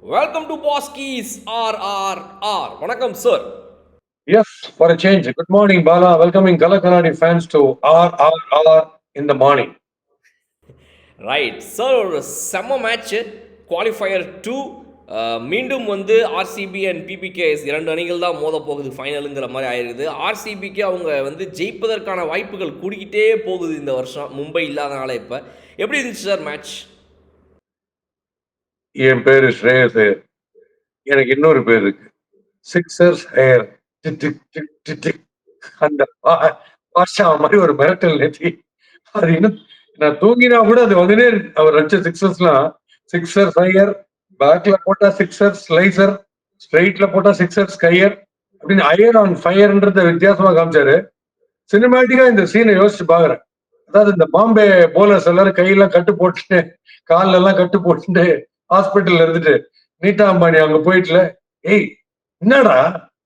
Welcome to Boski's RRR. வணக்கம் sir. Yes, for a change. Good morning, Bala. Welcoming Kalakanadi fans to RRR in the morning. Right sir, ஒரு செம்ம match. Qualifier 2 மீண்டும் வந்து RCB and PBKS இரண்டு அணிகள் தான் மோத போகுது ஃபைனலுங்கிற மாதிரி ஆயிருக்குது. ஆர்சிபிக்கு அவங்க வந்து ஜெயிப்பதற்கான வாய்ப்புகள் கூடிக்கிட்டே போகுது இந்த வருஷம், மும்பை இல்லாதனால. இப்போ எப்படி இருந்துச்சு சார் மேட்ச்? என் பேரு ஸ்ரேயஸ். எனக்கு இன்னொரு பேர் இருக்கு, சிக்ஸர்ஸ் ஹேர். அந்த பாஷா மாதிரி ஒரு மிரட்டல் நெத்தி. அது இன்னும் நான் தூங்கினா கூட அது வந்துனே அவர் வச்ச சிக்ஸர்ஸ்லாம். சிக்ஸர் ஹையர், பேக்ல போட்டா சிக்ஸர் ஸ்லைசர், ஸ்ட்ரைட்ல போட்டா சிக்ஸர் ஸ்கையர் அப்படின்னு அயர் ஆன் ஃபயர்ன்றத வித்தியாசமா காமிச்சாரு. சினிமேட்டிக்கா இந்த சீனை யோசிச்சு பாக்குறேன். அதாவது இந்த பாம்பே போலர்ஸ் எல்லாரும் கையெல்லாம் கட்டு போட்டுட்டு கால்ல எல்லாம் கட்டு போட்டுட்டு ஹாஸ்பிட்டல்ல இருந்துட்டு நீட்டா அம்பானி அங்க போயிட்டுல, ஏய் என்னடா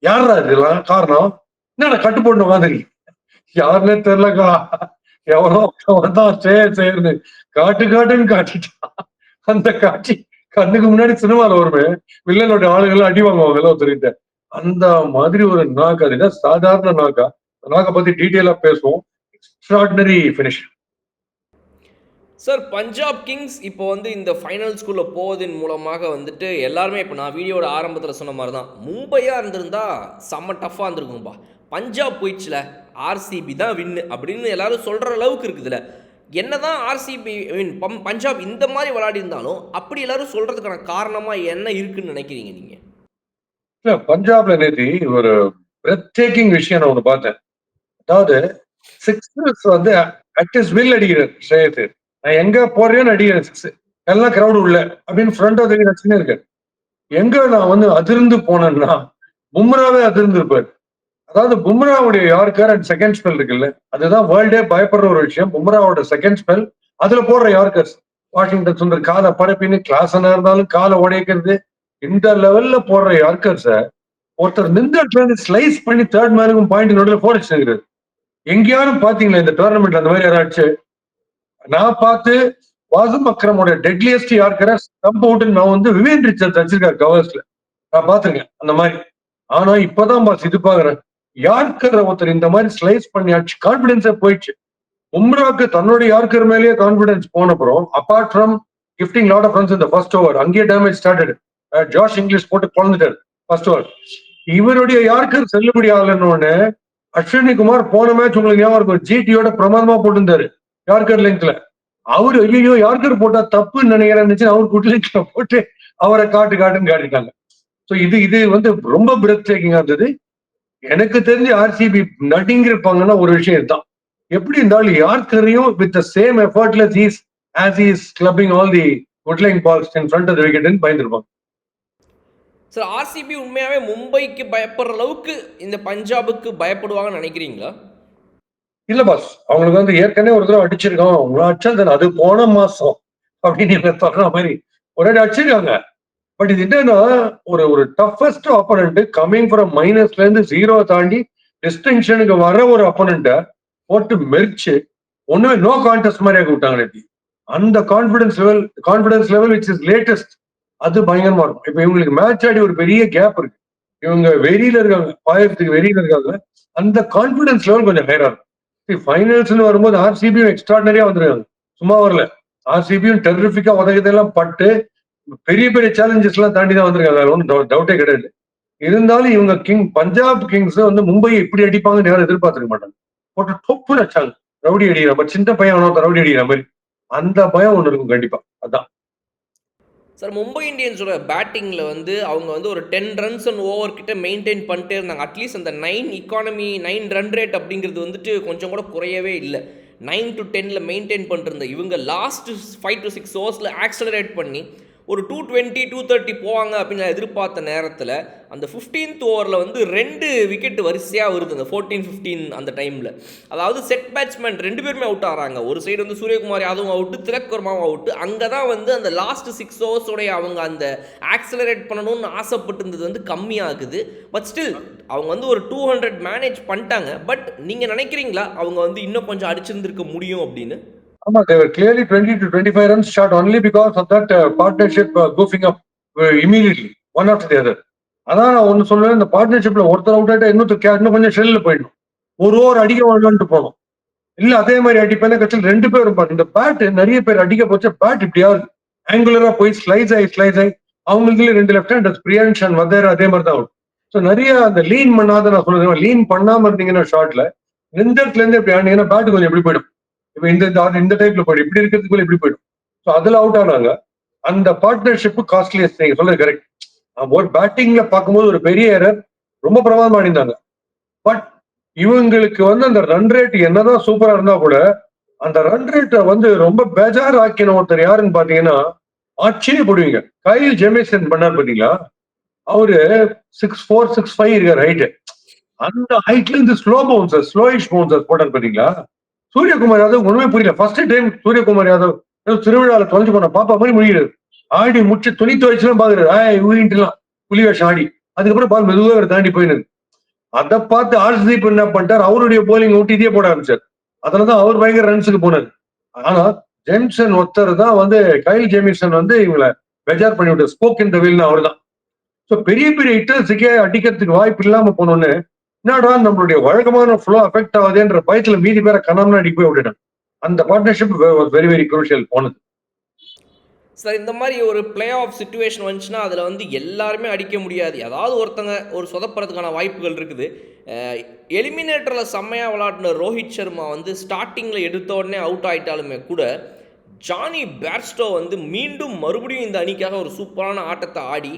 யாரா இதெல்லாம் காரணம், என்னடா கட்டு போட்டு மாதிரி யாருன்னே தெரியலக்கா, எவனோ தான் செய்யறது காட்டு காட்டுன்னு காட்டிட்டான். அந்த காட்சி கண்ணுக்கு முன்னாடி சினிமால வருமே, வில்லனோட ஆளுகள் அடி வாங்குவாங்கல்ல ஒருத்தருக்கிட்ட, அந்த மாதிரி ஒரு நாக்கு. அது என்ன சாதாரண நாக்கா? நாக்கை பத்தி டீட்டெயிலா பேசுவோம். Extraordinary finish. Sir, Punjab Kings இப்போ வந்து இந்த ஃபைனல்ஸ்குள்ளே போவதன் மூலமாக வந்துட்டு எல்லாருமே, இப்போ நான் வீடியோட ஆரம்பத்தில் சொன்ன மாதிரி தான், மும்பையாக இருந்திருந்தா செம்ம டஃப்பாக இருந்திருக்கும்பா. பஞ்சாப் போயிடுச்சுல, ஆர்சிபி தான் வின்னு அப்படின்னு எல்லாரும் சொல்கிற அளவுக்கு இருக்குதுல்ல. என்ன தான் ஆர்சிபி பஞ்சாப் இந்த மாதிரி விளையாடி இருந்தாலும் அப்படி எல்லாரும் சொல்கிறதுக்கான காரணமாக என்ன இருக்குன்னு நினைக்கிறீங்க நீங்கள்? இல்ல, பஞ்சாப்ல நேத்தி ஒரு பிரெத் டேக்கிங் விஷயம் நான் ஒண்ணு பார்த்தேன். அதாவது சிக்ஸர்ஸ் வந்து அட்லீஸ் வில் அடிக்கிறார் ஸ்ரேயஸ். நான் எங்க போறேன்னு அடிக்கிறேன் சிக்ஸ், எல்லாம் கிரௌடு உள்ள அப்படின்னு ஃப்ரண்ட் ஆஃப் வச்சுன்னு இருக்கேன். எங்க நான் வந்து அதிர்ந்து போனேன்னா பும்ராவே அதிர்ந்து இருப்பாரு. அதாவது பும்ராவுடைய யார்கர் அண்ட் செகண்ட் ஸ்பெல் இருக்குல்ல, அதுதான் வேர்ல்டே பயப்படுற ஒரு விஷயம். பும்ராவோட செகண்ட் ஸ்பெல், அதுல போடுற யார்கர்ஸ், வாஷிங்டன் சுந்தர் காலை பரப்பின்னு கிளாஸனா இருந்தாலும் காலை உடைக்கிறது, இந்த லெவல்ல போடுற யார்கர்ஸ ஒருத்தர் நின்ற இடத்துல இருந்து ஸ்லைஸ் பண்ணி தேர்ட் மேனுக்கும் பாயிண்ட் நடுவில் போட வச்சிருக்காரு. எங்கேயாரும் பாத்தீங்களா இந்த டோர்னமெண்ட் அந்த மாதிரி யாராச்சும்? நான் பார்த்து வாசும் அக்ரமோட டெட்லியஸ்ட் யார்கரை ஸ்டம்ப் அவுட் நான் வந்து விவேன் ரிச்சர்ட்ஸ் வச்சிருக்காரு கவர்ஸ்ல, நான் பாத்துருக்கேன் அந்த மாதிரி. ஆனா இப்பதான் பாஸ் இது பாக்குறேன், யார்கர் ஒருத்தர் இந்த மாதிரி ஸ்லைஸ் பண்ணி அடிச்சு கான்பிடன்ஸே போயிடுச்சு. உம்ராக்கு தன்னுடைய யார்கர் மேலேயே கான்பிடன்ஸ் போன அப்புறம், apart from gifting lot of runs இந்த ஃபர்ஸ்ட் ஓவர், அங்கேயே டேமேஜ் ஸ்டார்டட். ஜாஷ் இங்கிலீஷ் போட்டு குழந்துட்டாரு ஃபர்ஸ்ட் ஓவர். இவருடைய யார்கர் செல்லுபடி ஆகலன்னு அஸ்வினி குமார் போன மேட்ச் உங்களுக்கு ஞாபகம் இருக்கும், ஜிடியோட பிரமாதமா போட்டிருந்தாரு யார்கர் லிங்க்ல. அவரு ஐயோ யார்கர் போட்டா தப்புன்னு நினைக்கிறேன், அவர் குட்லிங்க்ல போட்டு அவரை காட்டுன்னு காட்டிட்டாங்க. ஸோ இது வந்து ரொம்ப பிரெத் டேக்கிங்கா இருந்தது. எனக்கு தெரிஞ்சு ஆர்சிபி நடிங்கிருப்பாங்கன்னா ஒரு விஷயம் இதுதான், எப்படி இருந்தாலும் யார்கரையும் with the same effortless ease as is clubbing all the good length balls in front of the விக்கெட்னு பயந்துருப்பாங்க. சார், ஆர்சிபி உண்மையாகவே மும்பைக்கு பயப்படுற அளவுக்கு இந்த பஞ்சாபுக்கு பயப்படுவாங்கன்னு நினைக்கிறீங்களா? இல்ல பாஸ், அவங்களுக்கு வந்து ஏற்கனவே ஒரு தடவை அடிச்சிருக்கோம், உங்களை அடிச்சா அது போன மாசம் அப்படின்னு நீங்க சொல்ற மாதிரி ஒரு அடிச்சிருக்காங்க. பட் இது என்னன்னா, ஒரு டஃபஸ்ட் ஆப்போனண்ட் கமிங் ஃப்ரம் மைனஸ்ல இருந்து ஜீரோ தாண்டி டிஸ்டிங்ஷனுக்கு வர ஒரு ஆப்போனண்ட்டை போட்டு மெரிச்சு ஒண்ணுமே நோ கான்டெஸ்ட் மாதிரி ஆக்கி விட்டாங்க நேத்தி. அந்த confidence level which is latest, அது பயங்கரமா இருக்கும். இப்ப இவங்களுக்கு மேட்ச் ஆடி ஒரு பெரிய கேப் இருக்கு, இவங்க வெறியில இருக்காங்க, பாயத்துக்கு வெறியில இருக்காங்க. அந்த கான்பிடன்ஸ் லெவல் கொஞ்சம் ஹையரா இருக்கும். ஃபைனல்ஸ்னு வரும்போது ஆர்சிபியும் எக்ஸ்ட்ராடனரியா வந்துருக்காங்க, சும்மா வரல. ஆர்சிபியும் டெரிஃபிக்கா உதயதெல்லாம் பட்டு பெரிய பெரிய சேலஞ்சஸ் எல்லாம் தாண்டி தான் வந்திருக்காங்க, ஒன்றும் டவுட்டே கிடையாது. இருந்தாலும் இவங்க பஞ்சாப் கிங்ஸ் வந்து மும்பையை இப்படி அடிப்பாங்கன்னு யாரும் எதிர்பார்த்துக்க மாட்டாங்க. போட்டு டொப்பு வச்சாங்க, ரவுடி அடிக்கிற மாதிரி, சின்ன பையன் ரவுடி அடிக்கிற மாதிரி. அந்த பயம் ஒண்ணு இருக்கும் கண்டிப்பா. அதான் சார், மும்பை இந்தியன்ஸோட பேட்டிங்கில் வந்து அவங்க வந்து ஒரு 10 ரன்ஸ் அண்ட் ஓவர் கிட்ட மெயின்டைன் பண்ணிட்டே இருந்தாங்க. அட்லீஸ்ட் அந்த 9 ரன் ரேட் அப்படிங்கிறது வந்துட்டு கொஞ்சம் கூட குறையவே இல்லை. 9 to 10 மெயின்டைன் பண்ணிருந்த இவங்க லாஸ்ட் 5 to 6 ஓவர்ஸில் ஆக்சலரேட் பண்ணி ஒரு 220 230 போவாங்க அப்படின்னு நான் எதிர்பார்த்த நேரத்தில் அந்த 15th ஓவரில் வந்து 2 விக்கெட் வரிசையாக வருது அந்த 14-15 அந்த டைமில். அதாவது செட் பேட்ஸ்மேன் 2 பேருமே அவுட் ஆகிறாங்க. ஒரு சைடு வந்து சூரியகுமார் யாதவும் அவுட்டு, திலக் வர்மாவும் அவுட்டு. அங்கே தான் வந்து அந்த லாஸ்ட் 6 ஓவர்ஸோடைய அவங்க அந்த ஆக்சலரேட் பண்ணணும்னு ஆசைப்பட்டிருந்தது வந்து கம்மியாகுது. பட் ஸ்டில் அவங்க வந்து ஒரு 200 மேனேஜ் பண்ணிட்டாங்க. பட் நீங்கள் நினைக்கிறீங்களா அவங்க வந்து இன்னும் கொஞ்சம் அடிச்சிருந்துருக்க முடியும் அப்படின்னு? ஆமா, they were clearly 20 to 25 runs short only because of that partnership goofing up. Immediately one after the other. அதான் நான் ஒண்ணு சொல்லுவேன், இந்த பார்ட்னர்ஷிப்ல ஒருத்தர் அவுட் ஆயிட்டா இன்னும் கொஞ்சம் ஷெல்ல போயிடணும். ஒரு ஓவர் அடிக்க வேண்டாம்ட்டு போகணும். இல்ல அதே மாதிரி அடிப்பேன் கட்சியில் 2 பேர் இருப்பாங்க. இந்த பேட் நிறைய பேர் அடிக்க போச்சு பேட் இப்படியாவது ஆங்குலரா போய் ஸ்லைஸ் ஆகி அவங்களுக்கு 2 லெஃப்ட் ஹேண்டர்ஸ் பிரியான்ஷ் அண்ட் வதேர் அதே மாதிரி தான் அவுட். ஸோ நிறைய அந்த லீன் பண்ணாத நான் சொல்லுவேன், லீன் பண்ணாம இருந்தீங்கன்னா ஷார்ட்ல எந்த இடத்துல இருந்து இப்படி ஆனீங்கன்னா பேட் கொஞ்சம் எப்படி போயிடும். இப்ப இந்த டைப்ல போயிடும், இப்படி இருக்கிறதுக்குள்ள எப்படி போயிடும். ஸோ அதுல அவுட் ஆனாங்க. அந்த பார்ட்னர்ஷிப் காஸ்ட்லியஸ்ட், நீங்க சொல்றது கரெக்ட். ஒரு பேட்டிங்ல பார்க்கும்போது ஒரு பெரிய எரர், ரொம்ப பிரமாதமா ஆடிந்தாங்க. பட் இவங்களுக்கு வந்து அந்த ரன் ரேட் என்னதான் சூப்பரா இருந்தா கூட அந்த ரன் ரேட்டை வந்து ரொம்ப பேஜார் ஆக்கின ஒருத்தர் யாருன்னு பாத்தீங்கன்னா ஆச்சரியப்படுவீங்க. கைல் ஜெமிசன் பண்ணார் பாத்தீங்களா, அவரு 6'4", 6'5" இருக்காரு ஹைட். அந்த ஹைட்ல இருந்து ஸ்லோயிஷ் பவுன்சர் போட்டார் பாத்தீங்களா. சூரியகுமார் யாதவ் ஒண்ணுமே புரியல. ஃபர்ஸ்ட் டைம் சூரியகுமார் யாதவ் திருவிழாவில் தொலைஞ்சு போன பாப்பா மாதிரி முடிகிறது. ஆடி முடிச்சு துணி துவைச்சுலாம் பாக்குறாரு, ஊழிட்டுலாம் புலி வேஷம் ஆடி. அதுக்கப்புறம் பால் மெதுவாக அவர் தாண்டி போயினது. அதை பார்த்து ஆர்ஷ்தீப் என்ன பண்ணிட்டார், அவருடைய போலிங் விட்டு இதே போட ஆரம்பிச்சார். அதுலதான் அவர் பயங்கர ரன்ஸுக்கு போனார். ஆனா ஜேம்சன் ஒருத்தர் தான் வந்து கைல் ஜேமிசன் வந்து இவங்களை பெஜார் பண்ணி விட்டார். ஸ்போக் இன் த வீல்னு அவர் தான். ஸோ பெரிய பெரிய ஹிட்டர்ஸுக்கே அடிக்கிறதுக்கு வாய்ப்பு இல்லாம போனோன்னு என்னடா நம்மளுடைய வழக்கமான ஃப்ளோ அஃபெக்ட் ஆகுதுன்ற பயத்துல மீதி பேரை கண்ணாம அடிக்க போய் விட்டுட்டான். அந்த பார்ட்னர்ஷிப் வெரி வெரி குரூஷியல் போனது. சார் இந்த மாதிரி ஒரு பிளே ஆஃப் சுச்சுவேஷன் வந்துச்சுன்னா அதில் வந்து எல்லாருமே அடிக்க முடியாது. ஏதாவது ஒருத்தங்க ஒரு சொதப்புறதுக்கான வாய்ப்புகள் இருக்குது. எலிமினேட்டரில் செம்மையாக விளாட்ன ரோஹித் சர்மா வந்து ஸ்டார்டிங்கில் எடுத்த உடனே அவுட் ஆகிட்டாலுமே கூட ஜானி பேர்ஸ்டோ வந்து மீண்டும் மறுபடியும் இந்த அணிக்காக ஒரு சூப்பரான ஆட்டத்தை ஆடி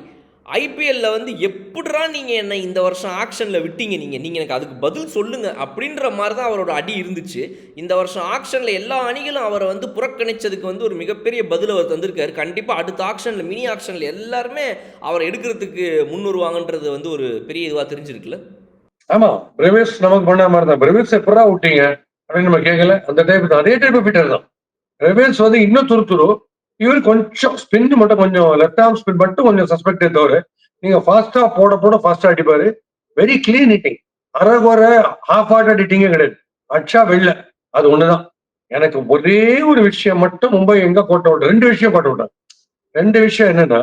ஐபிஎல்ல வந்து எப்படிரா நீங்கள் என்னை இந்த வருஷம் ஆக்ஷனில் விட்டீங்க, நீங்கள் எனக்கு அதுக்கு பதில் சொல்லுங்கள் அப்படின்ற மாதிரி தான் அவரோட அடி இருந்துச்சு. இந்த வருஷம் ஆக்ஷனில் எல்லா அணிகளும் அவரை வந்து புறக்கணிச்சதுக்கு வந்து ஒரு மிகப்பெரிய பதில் அவர் தந்திருக்காரு. கண்டிப்பாக அடுத்த ஆக்ஷனில் மினி ஆக்ஷனில் எல்லாருமே அவரை எடுக்கிறதுக்கு முன்னுருவாங்கன்றது வந்து ஒரு பெரிய இதுவாக தெரிஞ்சிருக்குல்ல. ஆமா, பிரவேஷ் நமக்கு பண்ண மாதிரி தான். பிரவேஷ் எப்படா விட்டீங்க அப்படின்னு நம்ம கேட்கல. அந்த டைப் தான், அதே டைப் ஃபிட்டர் தான். பிரவேஷ் வந்து இன்னும் துரு இவர் கொஞ்சம் ஸ்பின் மட்டும் கொஞ்சம் லெஃப்ட் ஆர்ம் ஸ்பின் மட்டும் கொஞ்சம் சஸ்பெக்டே தவிர நீங்க ஃபாஸ்டா போட ஃபாஸ்டா அடிப்பாரு. Very clean hitting. அறகுறை ஹாஃப் ஹார்ட் அடிட்டிங்கே கிடையாது. அச்சா வெளில அது ஒண்ணுதான். எனக்கு ஒரே ஒரு விஷயம் மட்டும் மும்பை எங்க கோட்டை விட்டு 2 விஷயம் கோட்டை விட்டாங்க. 2 விஷயம் என்னன்னா,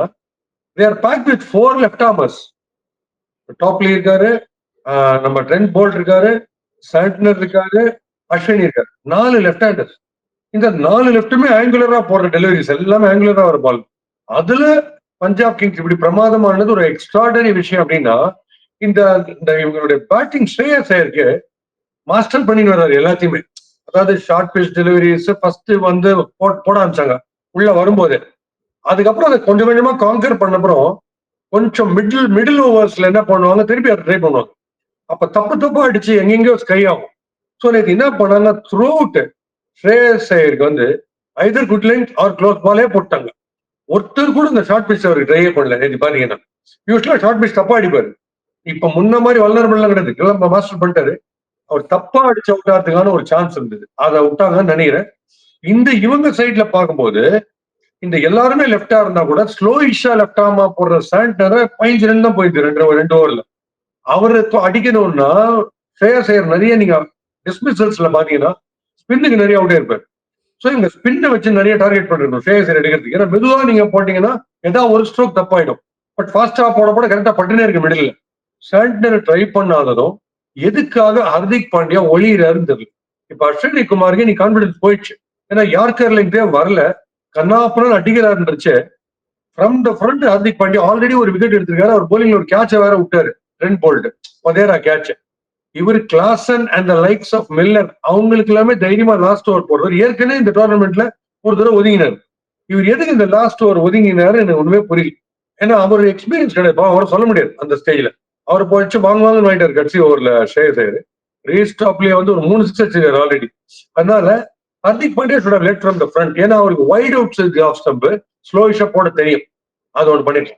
they are back with 4 left armers. Topley இருக்காரு, நம்ம ட்ரெண்ட் போல்ட் இருக்காரு, சாண்ட்னர் இருக்காரு, அஸ்வினி இருக்காரு. 4 லெஃப்ட் ஹேண்டர்ஸ். இந்த 4 லெஃப்ட்டுமே ஆங்குலரா போடுற டெலிவரிஸ் எல்லாமே ஆங்குலரா வர பால். அதுல பஞ்சாப் கிங்ஸ் இப்படி பிரமாதமானது ஒரு எக்ஸ்ட்ராடனரி விஷயம் அப்படின்னா, இந்த இந்த இவங்களுடைய பேட்டிங் ஸ்ரேயஸ் ஐயருக்கு மாஸ்டர் பண்ணிட்டு வர்றாரு எல்லாத்தையுமே. அதாவது ஷார்ட் பிச் டெலிவரிஸ் ஃபர்ஸ்ட் வந்து போட ஆரம்பிச்சாங்க உள்ள வரும்போது. அதுக்கப்புறம் அதை கொஞ்சம் கொஞ்சமா கான்கர் பண்ணப்புறம் கொஞ்சம் மிடில் ஓவர்ஸ்ல என்ன பண்ணுவாங்க, திருப்பி அதை ட்ரை பண்ணுவாங்க. அப்ப தப்பா அடிச்சு எங்கெங்கயோ ஸ்கை ஆகும். ஸோ நேற்று என்ன பண்ணாங்க, த்ரூ அவுட் ஸ்ரேயஸ் ஐயருக்கு வந்து either good length or close பாலே போட்டாங்க. ஒருத்தர் கூட இந்த ஷார்ட் பிச் அவருக்கு ட்ரையே பண்ணல. நேற்று பாத்தீங்கன்னா யூஸ்வலா ஷார்ட் பிச் தப்பா அடிப்பாரு. இப்ப முன்ன மாதிரி வல்னரபிள்லாம் கிடையாது, எல்லாம் மாஸ்டர் பண்ணிட்டாரு. அவர் தப்பா அடிச்சு அவுட் ஆகிறதுக்கான ஒரு சான்ஸ் இருந்தது, அதை விட்டாங்கன்னு நினைக்கிறேன். இந்த இவங்க சைட்ல பார்க்கும்போது இந்த எல்லாருமே லெப்டா இருந்தா கூட ஸ்லோயிஷா லெப்ட் ஆமா போடுற சாண்ட்னரை 15 ரன் தான் போயிருக்கு 2 ஓவர்ல. அவரு அடிக்கணும்னா ஸ்ரேயஸ் ஐயர் நிறைய நீங்க டிஸ்மிசல்ஸ்ல பாத்தீங்கன்னா ஸ்பின்னுக்கு நிறைய அவுட்டே இருப்பாரு. ஸோ இவங்க ஸ்பின்னை வச்சு நிறைய டார்கெட் பண்ணிருக்கணும் ஸ்ரேயஸ் ஐயர் எடுக்கிறதுக்கு. ஏன்னா மெதுவா நீங்க போட்டீங்கன்னா ஏதாவது ஒரு ஸ்ட்ரோக் தப்பாயிடும். பட் ஃபாஸ்டா போட கரெக்டா பட்டுனே இருக்கு மிடில். சாண்ட்னர் ட்ரை பண்ணாததும் எதுக்காக ஹர்திக் பாண்டியா ஒளியிறாருன்னு தெரியல. இப்ப அஸ்வினி குமாருக்கு நீ கான்பிடன்ஸ் போயிடுச்சு. ஏன்னா யார்கர் லிங்கே வரல, கண்ணாப்புறம் அடிக்கிறாருன்றச்சு. From the front Hardik Pandya already ஒரு விக்கெட் எடுத்திருக்காரு. அவர் போலிங்ல ஒரு கேட்ச வேற விட்டாரு, ரென் போல்ட் பதேரா கேட்ச். இவர் Klaasen and the likes of Miller அவங்களுக்கு எல்லாமே தைரியமா லாஸ்ட் ஓவர் போடுவார். ஏற்கனவே இந்த டோர்னமெண்ட்ல ஒரு தடவை ஒதுங்கினார். இவர் எதுக்கு இந்த லாஸ்ட் ஓவர் ஒதுங்கினாரு எனக்கு ஒண்ணுமே புரியல. ஏன்னா அவர் எக்ஸ்பீரியன்ஸ் கிடையாது, அவரை சொல்ல முடியாது அந்த ஸ்டேஜ்ல. அவர் போயிடுச்சு வாங்குவாங்கன்னு வாங்கிட்டார் கட்சி ஓவர்ல ஸ்ரேயஸ் ஐயர். ரீஸ்டாப்லயே வந்து ஒரு 3 சிக்ஸ் அடிச்சிருக்காரு ஆல்ரெடி. அதனால Hardik Pandya should have led from the front. ஏன்னா அவருக்கு வைட் அவுட் ஆஃப் ஸ்டம்ப் ஸ்லோயிஷா போட தெரியும். அது ஒன்று பண்ணிருக்கலாம்.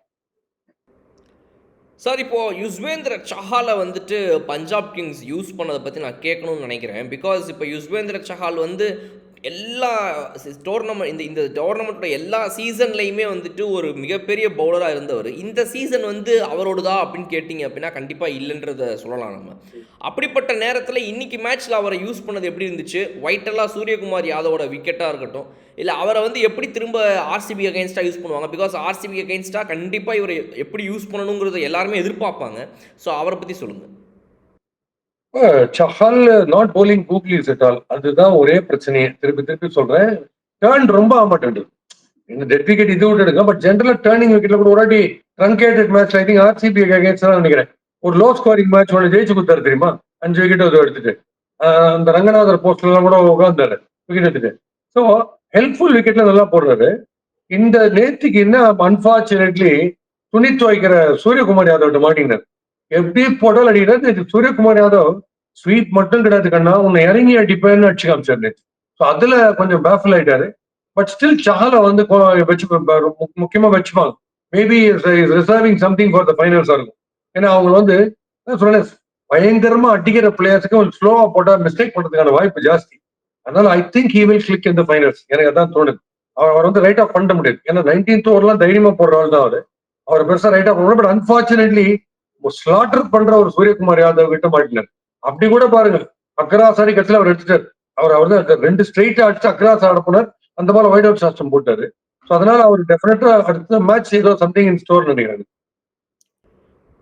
சார் இப்போது யுஸ்வேந்திர சஹாலை வந்துட்டு பஞ்சாப் கிங்ஸ் யூஸ் பண்ணதை பற்றி நான் கேட்கணும்னு நினைக்கிறேன். பிகாஸ் இப்போ யுஸ்வேந்திர சஹால் வந்து எல்லா டோர்னமெண்ட் இந்த டோர்னமெண்ட்டோட எல்லா சீசன்லையுமே வந்துட்டு ஒரு மிகப்பெரிய பவுலராக இருந்தவர். இந்த சீசன் வந்து அவரோடதா அப்படின்னு கேட்டிங்க அப்படின்னா கண்டிப்பாக இல்லைன்றத சொல்லலாம் நம்ம. அப்படிப்பட்ட நேரத்தில் இன்னைக்கு மேட்ச்சில் அவரை யூஸ் பண்ணது எப்படி இருந்துச்சு? ஒயிட்டெல்லாம் சூரியகுமார் யாதவோட விக்கெட்டாக இருக்கட்டும், இல்லை அவரை வந்து எப்படி திரும்ப ஆர்சிபி அகைன்ஸ்டாக யூஸ் பண்ணுவாங்க? பிகாஸ் ஆர்சிபி அகைன்ஸ்டாக கண்டிப்பாக இவரை எப்படி யூஸ் பண்ணணுங்கிறத எல்லாருமே எதிர்பார்ப்பாங்க. ஸோ அவரை பற்றி சொல்லுங்கள். Chahal not bowling googlies at all. அதுதான் ஒரே பிரச்சனையே. திருப்பி திருப்பி சொல்றேன். டர்ன் ரொம்ப ஆக மாட்டேங்குது. இந்த டெட் விக்கெட் இது விட்டுடுங்க. பட் ஜென்ரலா டர்னிங் விக்கெட்ல கூட ஒரு வாட்டி truncated match I think RCB against தான் நினைக்கிறேன். ஒரு லோ ஸ்கோரிங் மேட்ச் ஒன்று ஜெயிச்சு கொடுத்தாரு தெரியுமா? 5 விக்கெட் அது எடுத்துட்டு. அந்த ரங்கநாதர் போஸ்ட்ல எல்லாம் கூட உட்கார்ந்தாரு விக்கெட் எடுத்துட்டு. ஸோ ஹெல்ப்ஃபுல் விக்கெட்ல நல்லா போடுறாரு. இந்த நேத்துக்கு என்ன அன்பார்ச்சுனேட்லி துணி துவைக்கிற சூரியகுமார் யாதவ் மாட்டினார். எப்படி போட்டாலும் அடிக்கிறார். சூரியகுமார் யாதவ் ஸ்வீப் மட்டும் கிடையாது கண்ணா, உன்னை இறங்கி அடிப்பேன்னு அடிச்சு காமிச்சாரு. ஸோ அதுல கொஞ்சம் பேஃபில் ஆயிட்டாரு. பட் ஸ்டில் சஹலை வந்து வச்சு முக்கியமா வச்சுப்பாங்க. Maybe reserving something for the ஃபைனல்ஸா இருக்கும். ஏன்னா அவங்க வந்து சொன்னேன், பயங்கரமா அடிக்கிற பிளேயர்ஸுக்கு ஒரு ஸ்லோவா போட்டா மிஸ்டேக் பண்றதுக்கான வாய்ப்பு ஜாஸ்தி. அதனால I think he will click in the finals. எனக்கு அதான் தோணுது. அவர் வந்து ரைட் ஆஃப் பண்ண முடியாது. ஏன்னா 19th ஓவர்லாம் தைரியமா போடுற ஆள் தான் அவரு. அவர் பெருசா ரைட் ஆஃப் பண்ண. பட் அன்பார்ச்சுனேட்லி ஸ்லாட்டர் பண்ற ஒரு சூரியகுமார் யாதவ் கிட்ட மாட்டினார். அப்படி கூட பாருங்க, அக்ராஸ் ஆடி கட்சியில் அவர் எடுத்துட்டார். அவர் தான் 2 ஸ்ட்ரெயிட் அடிச்சு அக்ராஸ் ஆட போனார். அந்த பால் வைட் அவுட் சாஸ்டம் போட்டாரு. ஸோ அதனால அவர் டெஃபினட்டா அடுத்த மேட்ச் ஏதோ சம்திங் இன் ஸ்டோர் நினைக்கிறாங்க.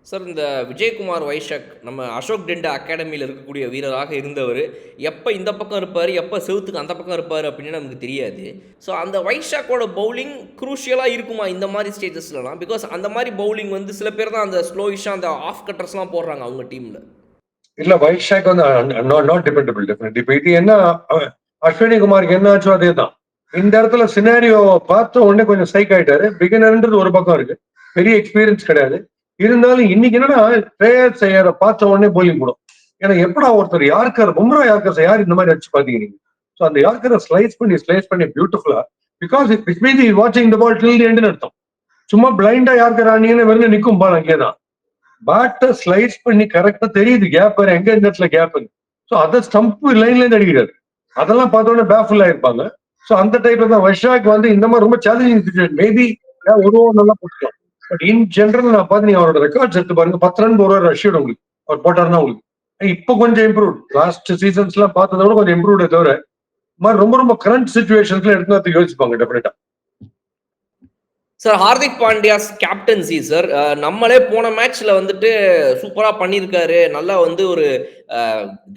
சார், இந்த விஜயகுமார் வைஷாக் நம்ம அசோக் டெண்டா அகாடமியில் இருக்கக்கூடிய வீரராக இருந்தவர். எப்போ இந்த பக்கம் இருப்பார், எப்போ செவுத்துக்கு அந்த பக்கம் இருப்பார் அப்படின்னு நமக்கு தெரியாது. ஸோ அந்த வைஷாக்கோட பவுலிங் குரூஷியலாக இருக்குமா இந்த மாதிரி ஸ்டேஜஸ்லாம்? பிகாஸ் அந்த மாதிரி பவுலிங் வந்து சில பேர் தான் அந்த ஸ்லோயிஷாக அந்த ஆஃப் கட்டர்ஸ்லாம் போடுறாங்க அவங்க டீமில். இல்ல வைஷாக் வந்து நாட் டிபெண்டபிள் டெஃபினட். இப்போ இது என்ன, அஸ்வினி குமாருக்கு என்ன ஆச்சோ அதே தான். இந்த இடத்துல சினாரியோ பார்த்த உடனே கொஞ்சம் ஸ்ட்ரைக் ஆயிட்டாரு. பிகினர்ன்றது ஒரு பக்கம் இருக்கு, பெரிய எக்ஸ்பீரியன்ஸ் கிடையாது. இருந்தாலும் இன்னைக்கு என்னன்னா ட்ரேயர் செய்யற பார்த்த உடனே போலிங் போடும். ஏன்னா எப்படா ஒருத்தர் யார்கர் பும்ரா யார்கர் யார் இந்த மாதிரி அடிச்சு பாத்தீங்க நீங்க. ஸோ அந்த யார்கரை ஸ்லைஸ் பண்ணி பியூட்டிஃபுல்லா, பிகாஸ் இட் மீன் வாட்சிங் த பால் டில் தி எண்ட்னு அர்த்தம். சும்மா பிளைண்டா யார்கர் ஆனீங்கன்னு வெறும் நிற்கும் பால் அங்கேதான். பேட்டை ஸ்லைஸ் பண்ணி கரெக்டா தெரியுது கேப் வேற எங்க இந்த இடத்துல கேப். ஸோ அதை ஸ்டம்ப் லைன்ல இருந்து அடிக்கிறாரு. அதெல்லாம் பார்த்தோன்னே பேஃபுல் ஆயிருப்பாங்க. ஸோ அந்த டைப்ல தான் வைஷாக் வந்து இந்த மாதிரி ரொம்ப சேலஞ்சிங் சுச்சுவேஷன். மேபி ஒரு ஓவர் நல்லா போட்டுக்கலாம். பட் இன் ஜென்ரல் நான் பார்த்து நீங்க அவரோட ரெக்கார்ட்ஸ் எடுத்து பாருங்க. 10 ரன் ஒரு ரஷ்யட் உங்களுக்கு அவர் போட்டாருன்னா உங்களுக்கு இப்போ கொஞ்சம் இம்ப்ரூவ். லாஸ்ட் சீசன்ஸ் எல்லாம் பார்த்ததை விட கொஞ்சம் இம்ப்ரூவ்டே தவிர மாதிரி ரொம்ப ரொம்ப கரண்ட் சுச்சுவேஷன்ஸ்ல எடுத்து யோசிப்பாங்க டெஃபினட்டா. Sir, Hardik Pandya's captaincy sir, நம்மளே போன மேட்ச்ல வந்துட்டு சூப்பராக பண்ணியிருக்காரு. நல்லா வந்து ஒரு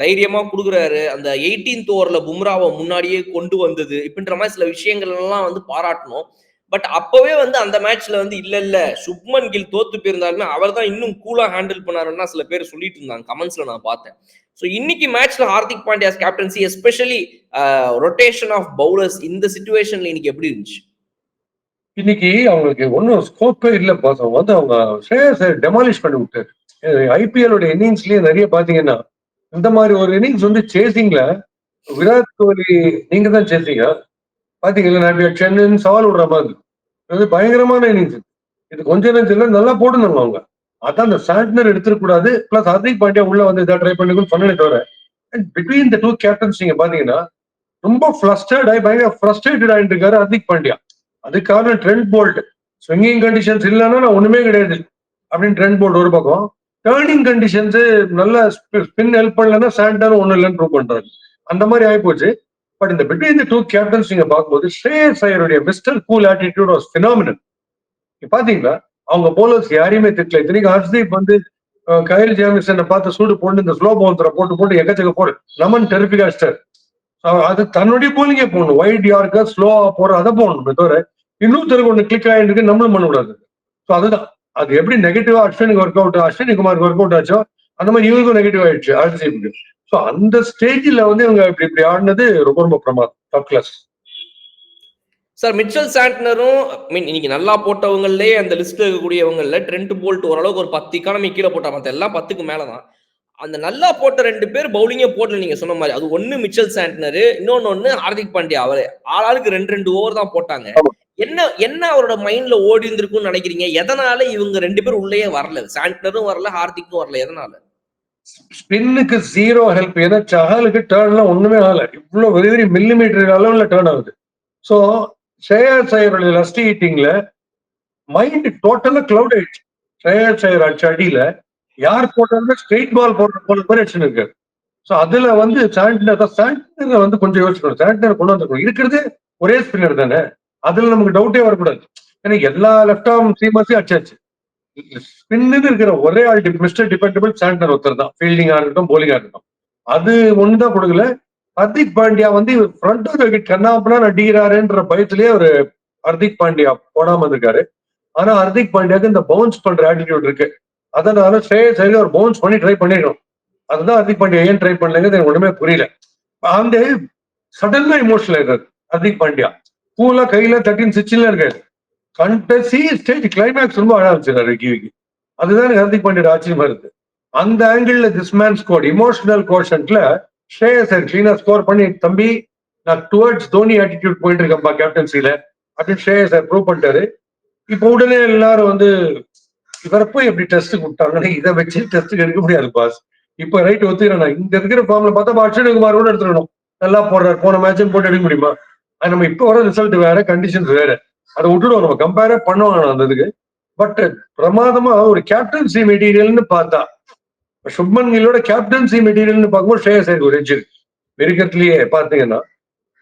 தைரியமாக கொடுக்குறாரு. அந்த 18th ஓவரில் பும்ராவை முன்னாடியே கொண்டு வந்தது இப்படின்ற மாதிரி சில விஷயங்கள் எல்லாம் வந்து பாராட்டணும். பட் அப்பவே வந்து அந்த மேட்ச்ல வந்து இல்ல சுப்மன் கில் தோத்து போயிருந்தாருன்னா அவர் தான் இன்னும் கூலா ஹேண்டில் பண்ணாருன்னா சில பேர் சொல்லிட்டு இருந்தாங்க கமெண்ட்ஸ்ல நான் பார்த்தேன். ஸோ இன்னைக்கு மேட்ச்ல Hardik Pandya's captaincy especially rotation of bowlers இந்த சிச்சுவேஷன்ல இன்னைக்கு எப்படி இருந்துச்சு? இன்னைக்கு அவங்களுக்கு ஒன்றும் ஸ்கோப்பே இல்லை பாஸ். அவங்க வந்து அவங்க ஸ்ரேயஸை டெமாலிஷ் பண்ணி விட்டாரு. ஐபிஎலோட இன்னிங்ஸ்லயே நிறைய பாத்தீங்கன்னா இந்த மாதிரி ஒரு இன்னிங்ஸ் வந்து சேசிங்ல விராட் கோலி நீங்க தான் சேசிங்க பாத்தீங்களா, நான் சென்னைன்னு சவால் விடுற மாதிரி. அது பயங்கரமான இன்னிங்ஸ். இது கொஞ்சம் நேரத்தில் நல்லா போட்டுருந்தாங்க அவங்க. அதான் அந்த சாண்ட்னர் எடுத்துக்கூடாது. பிளஸ் ஹார்திக் பாண்டியா உள்ள வந்து இதை ட்ரை பண்ணிக்கணும்னு சொன்னே தவிர பிட்வீன் த டூ கேப்டன்ஸ் நீங்க பாத்தீங்கன்னா ரொம்ப ஃபிளஸ்டர்ட் ஆகி பயங்கர ஃப்ரஸ்ட்ரேட்டட் ஆயிட்டு இருக்காரு ஹார்திக் பாண்டியா. அதுக்கு காரணம் ட்ரெண்ட் போல்ட். ஸ்விங்கிங் கண்டிஷன்ஸ் இல்லைன்னா நான் ஒண்ணுமே கிடையாது அப்படின்னு ட்ரெண்ட் போல்ட் ஒரு பக்கம். டேர்னிங் கண்டிஷன்ஸ் நல்ல ஸ்பின் ஹெல்ப் பண்ணலன்னா சாண்டர் ஒண்ணு இல்லைன்னு ப்ரூவ் பண்றாரு. அந்த மாதிரி ஆயிப்போச்சு. பட் இந்த பிட்வீன் த டூ கேப்டன்ஸ் நீங்க பார்க்கும்போது ஸ்ரேயஸ் ஐயருடைய mister cool attitude was phenomenal. பாத்தீங்களா, அவங்க போலர்ஸ் யாரையுமே திட்டல. இத்தனைக்கு ஹர்ஷ்தீப் வந்து கயல் ஜேமிசனை பார்த்து சூடு போட்டு இந்த ஸ்லோ பவுன்சரை போட்டு எக்கச்சக்க போடு நமன் டெரிபிகா ஸ்டர். அது தன்னுடைய போலிங்கே போடணும். வைட் யார்க்கர் ஸ்லோவா போற அதை போடணும் தவிர இன்னொருத்தருக்கு ஒன்று கிளிக் ஆகிட்டு நம்மளும் பண்ணக்கூடாது. ஸோ அதுதான் அது எப்படி நெகட்டிவா அஸ்வினுக்கு ஒர்க் அவுட், அஸ்வினி குமாருக்கு ஒர்க் அவுட் ஆச்சோ அந்த மாதிரி இவருக்கும் நெகட்டிவ் ஆயிடுச்சு ஹர்ஷ்தீப்புக்கு. ஸோ அந்த ஸ்டேஜில் வந்து இவங்க இப்படி ஆடினது ரொம்ப ரொம்ப பிரமாதம், டாப் கிளாஸ். சார், மிச்சல் சாண்ட்னரும் மீன் இன்னைக்கு நல்லா போட்டவங்களே அந்த லிஸ்ட்ல இருக்கக்கூடியவங்கள ட்ரெண்ட் போல்ட் ஓரளவுக்கு ஒரு 10 எக்கானமி கீழே போட்டா, மற்ற எல்லாம் 10க்கு மேல தான். அந்த நல்லா போட்ட 2 பேர் பவுலிங்கே போடல நீங்க சொன்ன மாதிரி. அது ஒன்னு மிச்சல் சாண்ட்னர், இன்னொன்னு ஹார்திக் பாண்டியா. அவரே ஆளாளுக்கு 2 ஓவர் தான் போட்டாங்க. என்ன அவரோட மைண்ட்ல ஓடி இருந்திருக்கும்னு நினைக்கிறீங்க? எதனால இவங்க 2 பேரும் உள்ளேயே வரல? சாண்ட்னரும் வரல, ஹார்திக்கும் வரல, எதனால? ஸ்பின்னுக்கு ஜீரோ ஹெல்ப். ஏன்னா சஹலுக்கு டேர்ன்லாம் ஒண்ணுமே ஆகல. இவ்வளவு வெரி வெரி மில்லிமீட்டர் அளவுல டேர்ன் ஆகுது. ஸோ ஸ்ரேயஸ் ஐயருடைய லஸ்டி ஹிட்டிங்ல மைண்ட் டோட்டலா கிளவுட் ஆயிடுச்சு. ஸ்ரேயஸ் ஐயர் அடிச்ச அடியில யார் போட்டாலுமே ஸ்ட்ரெயிட் பால் போடுற போல மாதிரி அடிச்சுன்னு இருக்காரு. ஸோ அதுல வந்து சாண்டனர் வந்து கொஞ்சம் யோசிக்கணும். சாண்டனர் கொண்டு வந்துருக்கணும். இருக்கிறது ஒரே ஸ்பின்னர் தானே, அதுல நமக்கு டவுட்டே வரக்கூடாது. ஏன்னா எல்லா லெஃப்ட் ஆர்ம் சீமர்ஸையும் அடிச்சாச்சு. ஸ்பின்னு இருக்கிற ஒரே ஆள் மிஸ்டர் டிபெண்டபிள் சாண்டனர் ஒருத்தர் தான். ஃபீல்டிங்கா இருக்கட்டும், போலிங்கா இருக்கட்டும். அது ஒண்ணுதான் கொடுக்கல. ஹர்திக் பாண்டியா வந்து ஃப்ரண்ட் ஆஃப் விக்கெட் கண்ணாப்பனா அடிக்கிறாருன்ற பயத்திலேயே ஒரு ஹர்திக் பாண்டியா போடாம இருக்காரு. ஆனா ஹர்திக் பாண்டியாக்கு இந்த பவுன்ஸ் பண்ற ஆட்டிடியூட் இருக்கு. அதனால ஸ்ரேயஸ் ஐயர் ஒரு பவுன்ஸ் பண்ணி ட்ரை பண்ணிடணும். அதுதான் ஹர்திக் பாண்டியா ஏன் ட்ரை பண்ணலங்கிறது எனக்கு ஒண்ணுமே புரியல. அந்த சடனா இமோஷனல் ஆயிடுறாரு ஹர்திக் பாண்டியா. பூலா கையில 13-16 இருக்காரு. கண்டசி ஸ்டேஜ் கிளைமேக்ஸ் ரொம்ப அழ ஆரம்பிச்சிருக்காரு விக்கி. அதுதான் எனக்கு ஹர்திக் பாண்டியோட ஆச்சரியமா இருக்கு. அந்த angle this man score emotional கோஷன்ட்ல ஸ்ரேயஸ் ஐயர் கிளீனா ஸ்கோர் பண்ணி, தம்பி நான் டுவர்ட்ஸ் தோனி ஆட்டிடியூட் போயிட்டு இருக்கேன்பா கேப்டன்சில அப்படின்னு ஸ்ரேயஸ் ஐயர் ப்ரூவ் பண்ணிட்டாரு. இப்போ உடனே எல்லாரும் வந்து இவரை போய் எப்படி டெஸ்ட்டுக்கு விட்டாங்கன்னா இதை வச்சு டெஸ்ட்டுக்கு எடுக்க முடியாது பாஸ். இப்ப ரைட் ஒத்துக்கிறேன். இங்க இருக்கிற ஃபார்ம்ல பார்த்தா அஸ்வினி குமார் கூட எடுத்துக்கணும். நல்லா போடுறாரு, போன மேட்சும் போட்டு எடுக்க முடியுமா? அது நம்ம இப்ப வர ரிசல்ட் வேற, கண்டிஷன்ஸ் வேற. அதை விட்டுடுவோம், நம்ம கம்பேரே பண்ணுவாங்க அந்த இதுக்கு. பட் பிரமாதமா ஒரு கேப்டன்சி மெட்டீரியல்னு பார்த்தா, சுப்மன் கில்லோட கேப்டன்சி மெட்டீரியல்னு பார்க்கும்போது ஸ்ரேயஸ் ஐயர் ஒரு எட்ஜ் இருக்கு. வெறிக்கத்திலேயே பார்த்தீங்கன்னா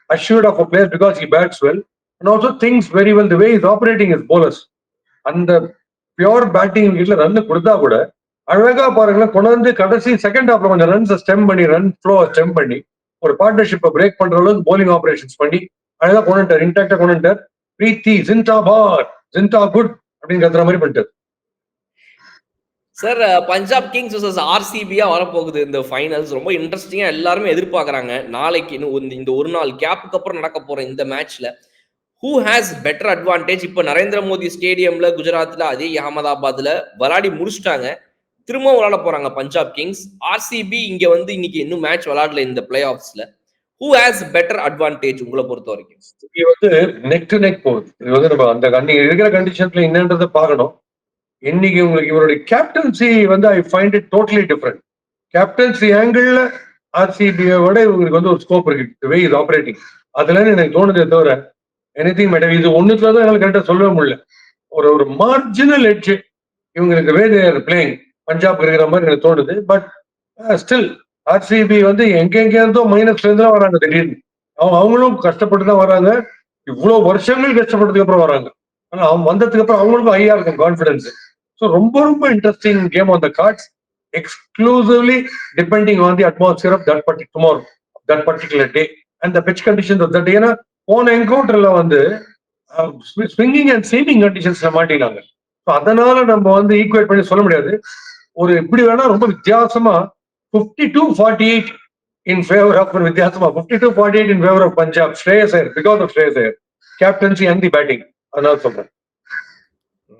assured of a player because he bats well and also thinks very well the way he's operating his bowlers. அந்த பியோர் பேட்டிங் விக்கெட்ல ரன் கொடுத்தா கூட அழகா பாருங்களேன், கொண்டாந்து கடைசி செகண்ட் ஹாஃப்ல கொஞ்சம் ரன்ஸ் ஸ்டெம் பண்ணி, ரன் ஃப்ளோ ஸ்டெம் பண்ணி ஒரு பார்ட்னர்ஷிப்பை பிரேக் பண்ற அளவுக்கு போலிங் ஆபரேஷன்ஸ் பண்ணி அழகா கொண்டுட்டார். இன்டாக்டா கொண்டுட்டார். பிரீத்தி ஜிந்தா பார் ஜிந்தா குட் அப்படின்னு கத்துற மாதிரி பண்ணிட்டார். சார் பஞ்சாப் கிங்ஸ் vs ஆர்சிபியா வரப்போகுது இந்த ஃபைனல்ஸ். ரொம்ப இன்ட்ரெஸ்டிங்கா எல்லாருமே எதிர்பார்க்கறாங்க. நாளைக்கு இந்த ஒரு நாள் கேப்புக்கு அப்புறம் நடக்க போற இந்த மேட்ச்ல ஹூ ஹேஸ் பெட்டர் அட்வான்டேஜ்? இப்ப நரேந்திர மோடி ஸ்டேடியம்ல, குஜராத்ல, அதே அகமதாபாத்ல விளையாடி முடிச்சுட்டாங்க. திரும்ப விளையாட போறாங்க பஞ்சாப் கிங்ஸ். ஆர்சிபி இங்க வந்து இன்னைக்கு இன்னும் மேட்ச் விளையாடல இந்த பிளே ஆஃப்ஸ்ல. ஹூ ஹேஸ் பெட்டர் அட்வான்டேஜ் உங்களை பொறுத்த வரைக்கும்? இது வந்து நெக் டு நெக் போகுது. இது வந்து நம்ம அந்த அன்னைக்கு இருக்கிற கண்டிஷன்ஸ்ல என்னன்றதை பார்க்கணும். இன்னைக்கு உங்களுக்கு இவருடைய கேப்டன்சி வந்து I find it totally different. Captaincy angle ஆர்சிபியை விட இவங்களுக்கு வந்து ஒரு ஸ்கோப் இருக்கு. வே இஸ் ஆபரேட்டிங் அதுல எனக்கு தோணுதே தவிர எனிதிங் மேடம் இது ஒண்ணுக்குலதான் என்னால கரெக்டா சொல்லவே முடியல. ஒரு ஒரு மார்ஜினல் எட்ஜ் இவங்களுக்கு வே தேர் பிளேயிங் பஞ்சாப் இருக்கிற மாதிரி எனக்கு தோணுது. பட் ஸ்டில் ஆர்சிபி வந்து எங்கெங்கேருந்தோ மைனஸ்ல இருந்து தான் வராங்க திடீர்னு. அவங்களும் கஷ்டப்பட்டு தான் வராங்க. இவ்வளவு வருஷங்கள் கஷ்டப்பட்டதுக்கு அப்புறம் வராங்க. ஆனா அவங்க வந்ததுக்கு அப்புறம் அவங்களுக்கும் ஹையா இருக்கும் கான்பிடன்ஸ். ஸோ ரொம்ப ரொம்ப interesting game on the cards, exclusively depending on the atmosphere of that tomorrow, that particular day and the pitch conditions of that day. ஏன்னா போன என்கவுண்டர்ல வந்து ஸ்விங்கிங் அண்ட் சீமிங் கண்டிஷன்ஸ்ல மாட்டினாங்க. ஸோ அதனால நம்ம வந்து ஈக்குவேட் பண்ணி சொல்ல முடியாது. ஒரு இப்படி வேணா ரொம்ப வித்தியாசமா 52-48 இன் ஃபேவர் ஆஃப் வித்தியாசமா 52-48 in favour of Punjab. Shreyas Iyer because of Shreyas Iyer captaincy and the batting. அதனால சொல்றேன்.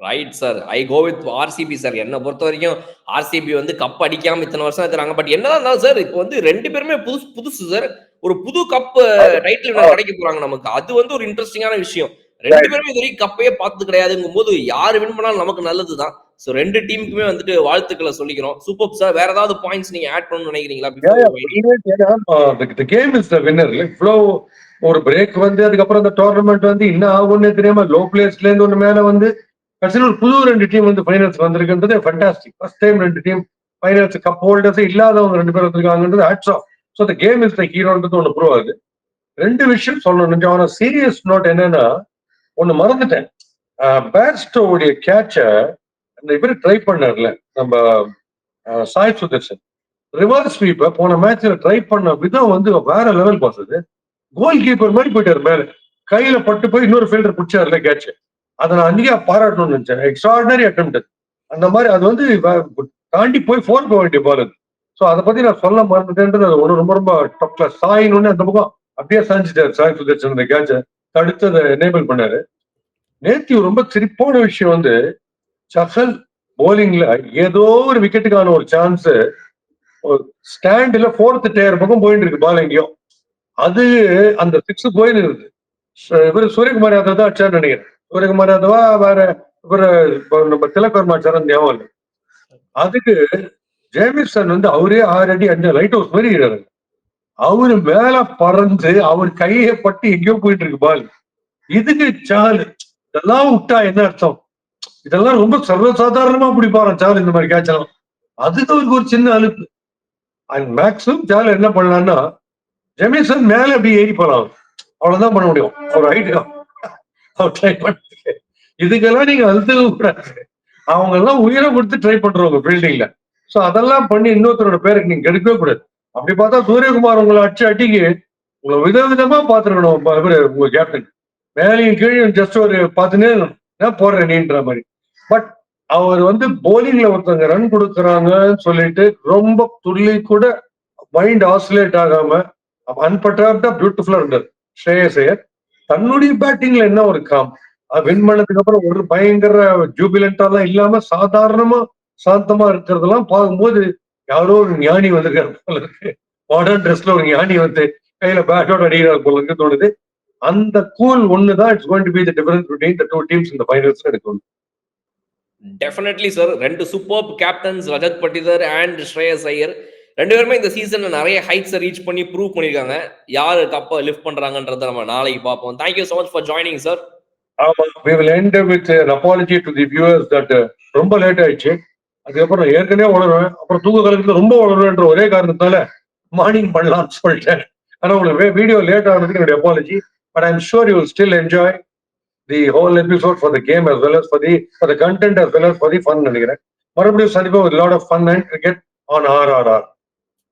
Right sir, I go with RCB sir. என்னை பொறுத்த வரைக்கும் ஆர்சிபி வந்து கப் அடிக்காம இத்தனை வருஷம் இருக்கிறாங்க. பட் என்னதான் இருந்தாலும் சார், இப்போ வந்து ரெண்டு பேருமே புதுசு சார். ஒரு புது கப் டைட்டில் கிடைக்க போறாங்க நமக்கு. அது வந்து ஒரு இன்ட்ரெஸ்டிங்கான விஷயம். ரெண்டு பேருமே இது வரைக்கும் கப்பையே பார்த்தது கிடையாதுங்கும் போது யாரு வின் பண்ணாலும் நமக்கு நல்லதுதான். ஸோ ரெண்டு டீமுக்குமே வந்துட்டு வாழ்த்துக்களை சொல்லிக்கிறோம். Super sir. வேற ஏதாவது பாயிண்ட்ஸ் நீங்க ஆட் பண்ணணும்னு நினைக்கிறீங்களா? Game is the winner. இவ்வளோ ஒரு பிரேக் வந்து அதுக்கப்புறம் அந்த டோர்னமெண்ட் வந்து என்ன ஆகும்னு தெரியாம லோ பிளேஸ்ல இருந்து ஒண்ணு மேல வந்து கடைசியில் ஒரு புது ரெண்டு டீம் வந்து ஃபைனல்ஸ் வந்திருக்குன்றது ஃபண்டாஸ்டிக். ஃபர்ஸ்ட் டைம் ரெண்டு டீம் ஃபைனல்ஸ் கப் ஹோல்டர்ஸ் இல்லாதவங்க ரெண்டு பேர் வந்திருக்காங்கன்றது hats off. So the game is the ஹீரோன்றது ஒன்று ப்ரூவ் ஆகுது. ரெண்டு விஷயம் சொல்லணும். கொஞ்சம் சீரியஸ் நோட் என்னன்னா, ஒன்னு மறந்துட்டேன். பேர்ஸ்டோவுடைய கேட்ச அந்த இவர் ட்ரை பண்ணார்ல நம்ம சாய் சுதர்ஷன், ரிவர்ஸ் ஸ்வீப்ப போன மேட்ச்ல ட்ரை பண்ண விதம் வந்து வேற லெவல் பார்த்தது. கோல் கீப்பர் மாதிரி போயிட்டாரு மேல, கையில பட்டு போய் இன்னொரு ஃபீல்டர் பிடிச்சாருல கேட்ச். அதை நான் அன்னைக்கே பாராட்டணும்னு நினைச்சேன். Extraordinary attempt. அந்த மாதிரி அது வந்து தாண்டி போய் ஃபோர் போக வேண்டிய பால் அது. ஸோ அதை பத்தி நான் சொல்ல மறந்துட்டேன்றது அது ஒன்று ரொம்ப ரொம்ப டாப் கிளாஸ். சாயின்னு அந்த பக்கம் அப்படியே சாஞ்சிட்டாரு சாய் சுதர்ஷன். அந்த கேட்ச தடுத்து அதை எனேபிள் பண்ணாரு. நேத்தி ரொம்ப சிரிப்பான விஷயம் வந்து சஹல் போலிங்ல ஏதோ ஒரு விக்கெட்டுக்கான ஒரு சான்ஸ் ஸ்டாண்ட்ல ஃபோர்த் டயர் பக்கம் போயிட்டு இருக்கு பால் எங்கேயோ. அது அந்த சிக்ஸ் போயின்னு இருக்கு. இவர் சூரியகுமார் யாதவ் தான் அடிச்சார்னு நினைக்கிறேன். சூரியகுமார் யாதவா வேற இவரு நம்ம திலக் வர்மா அடிச்சாரு ஞாபகம் இல்லை. அதுக்கு ஜேமிசன் வந்து அவரே 6 அடி 5 லைட் ஹவுஸ் மாதிரி இருக்காரு. அவரு மேல பறந்து அவர் கையை பட்டு எங்கேயோ போயிட்டு இருக்கு பால். இதுக்கு சால் இதெல்லாம் விட்டா என்ன அர்த்தம்? இதெல்லாம் ரொம்ப சர்வசாதாரணமா பிடிப்பாரு சால் இந்த மாதிரி கேட்ச் எல்லாம். அதுக்கு அவருக்கு ஒரு சின்ன அலுப்பு. அண்ட் மேக்ஸிமம் சால் என்ன பண்ணலாம்னா ஜெமிசன் மேல அப்படி ஏறி போலாம். அவ்வளவுதான் பண்ண முடியும். அவர் ஹைட் அவர் ட்ரை பண்ண இதுக்கெல்லாம் நீங்க அழுத்துக்க கூடாது. அவங்க எல்லாம் உயிரை கொடுத்து ட்ரை பண்றவங்க ஃபீல்டிங்ல. சோ அதெல்லாம் பண்ணி இன்னொருத்தரோட பேருக்கு நீங்க எடுக்கவே கூடாது. அப்படி பார்த்தா சூரியகுமார் உங்களை அடிக்கு உங்களை விதவிதமா பாத்துருக்கணும் உங்க கேப்டன். மேலையும் கீழையும் ஜஸ்ட் ஒரு பார்த்துன்னே போடுறேன் நீன்ற மாதிரி. பட் அவர் வந்து போலிங்ல ஒருத்தவங்க ரன் கொடுக்குறாங்கன்னு சொல்லிட்டு ரொம்ப துள்ளி கூட மைண்ட் ஆசிலேட் ஆகாம அன்பர்டர்ப்டா பியூட்டிஃபுல்லா இருந்தார் ஸ்ரேயஸ் ஐயர். தன்னுடைய பேட்டிங்ல என்ன ஒரு காம் வின் பண்ணதுக்கு அப்புறம் ஒரு பயங்கர ஜூபிலண்டாலாம் இல்லாம சாதாரணமா சாந்தமா இருக்கிறதெல்லாம் பார்க்கும்போது யாரோ ஒரு ஞானி வந்திருக்காரு போல இருக்கு. மாடர்ன் ட்ரெஸ்ல ஒரு ஞானி வந்து கையில பேட்டோட அடிக்கிறார் போல இருக்கு தோணுது. அந்த கூல் ஒண்ணுதான் it's going to be the difference between the two teams in the finals எனக்கு தோணுது. Definitely sir. 2 superb captains Rajat Patidar and Shreyas Iyer. 2 பேருமே இந்த சீசன்ல நிறைய ஹைட்ஸ் ரீச் பண்ணி ப்ரூவ் பண்ணிருக்காங்க. யாரு கப்ப லிஃப்ட் பண்றாங்கன்றத நம்ம நாளைக்கு பார்ப்போம். Thank you so much for joining sir. ஆமா, we will end with an apology to the viewers that ரொம்ப லேட் ஆயிடுச்சு. அதுக்கப்புறம் ஏற்கனவே வளருவேன், அப்புறம் தூக்க கலக்கத்துல ரொம்ப வளருவேன்ற ஒரே காரணத்தால மார்னிங் பண்ணலாம்னு சொல்லிட்டேன். ஆனா உங்களுக்கு வீடியோ லேட் ஆனதுக்கு என்னுடைய apology. But I am sure you will still enjoy the whole episode for the game as well as for the content as well as for the fun நினைக்கிறேன். மறுபடியும் சந்திப்போம் with a lot of fun and cricket on RRR.